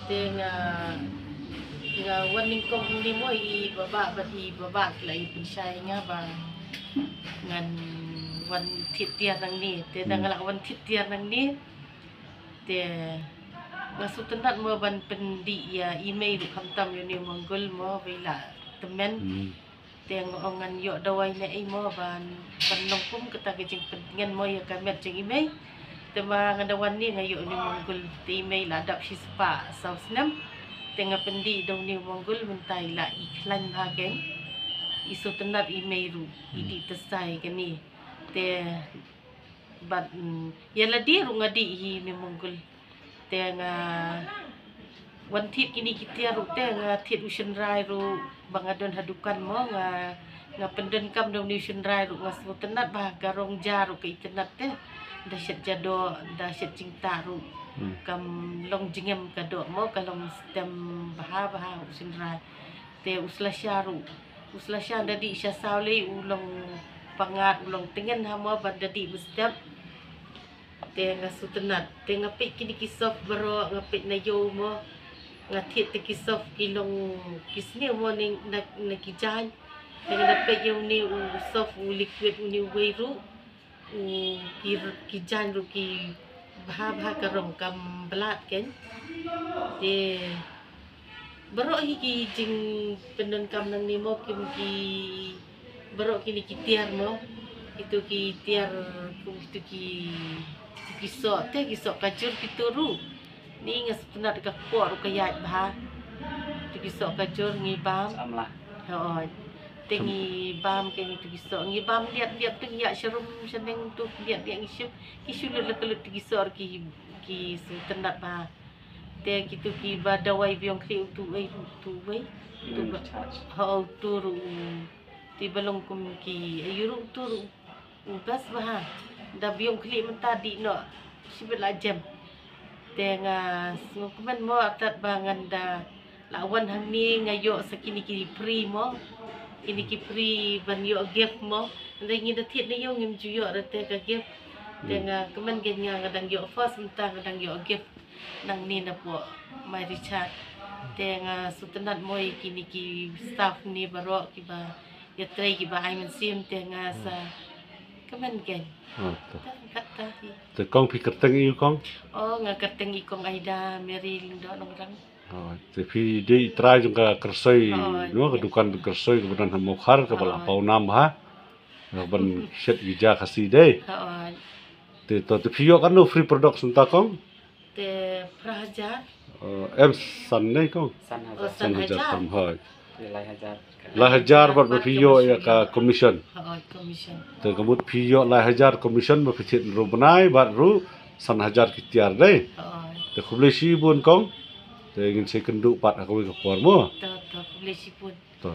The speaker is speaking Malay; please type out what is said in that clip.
te nga waning kong ni mo ibaba lai pinsay nga ba ngan wan titiar nang ni te dangalak wan titiar nang ni te nga sutenat mo ban pendi ya email kamtam yo ni monggol mo bila temen te ngongan yo dawai na mo ban panlongkum kata kejing pentingan mo ya kamet jeng email te ma ngadawan ni ngayo ni monggol te email adap sispa sausnam tengah pendi dong ni monggol mentai la iklan hagen iso tenat email ru idi tesai kani te bat ya ladi ru ngadi hi ni monggol te nga wan thit kini kitia ru te nga thit usin rai ru bangadon hadukan mo nga penden kam dong ni usin rai ru nga so tenat bah garong jaru ke internet te dasyat jado dasyat cinta ru kam long jingem kado mo kalong stem baha usin rai te uslasya dadi sya sauli ulong pangat ulong tengen hamo ban dadi mustap te nga sutenat te ngapi kini kisof baro ngapi na yo mo ngathit te kisof kilong kisni mo ning na kijan te ngapi yo ni sof liquid ni weiru kijan ru ki baha karong kam belat kan te baro hiki jing pendon kam nang ni mo kim ki baro kini kitiar mo itu ki tiar kum itu ki kisok te kisok kacur kituru ni ngas penat ka kuat ru kayat bah tu kisok kacur ngibam samlah tengi bam ke ni tu kisok ngibam liat tu ya serum seneng tu liat isu le kelut kisok ki tenat bah te kitu ki badawai biong kri tu turu ti balong kum ki ayuru turu ugas bah da biong kli mentadi no sibet jam te nga kuman mo atat bangan da lawan hang ni ngayo sakini ki free mo kini ki free ban yo gift mo ndai ngi da thit ni yo ngim ju yo da te ka gift te nga kuman gen nga ngadang yo first mentang ngadang yo gift nang ni na po mai Richard te nga sutenat mo kini ki staff ni baro ki ba ya try ki ba ai men sim te nga sa kaman gen kata te kong pi kerteng iu kong nga kerteng ikong Aida Mary lindo nong rang te pi de try jung ka kersoi no kedukan kersoi kemudian hamokhar ke bala pau nam ha ban set gija kasi de te to te pi yo kan no free production ta kong te prahajar em san nei kong san hajar tam hai lai hajar bar pio ya ka commission te kemut pio lai hajar commission ba phit ru banai bar ru san hajar kitiar dei te khublesi bun kong te ingin se kendu pat ka wi ka por mo to khublesi bun to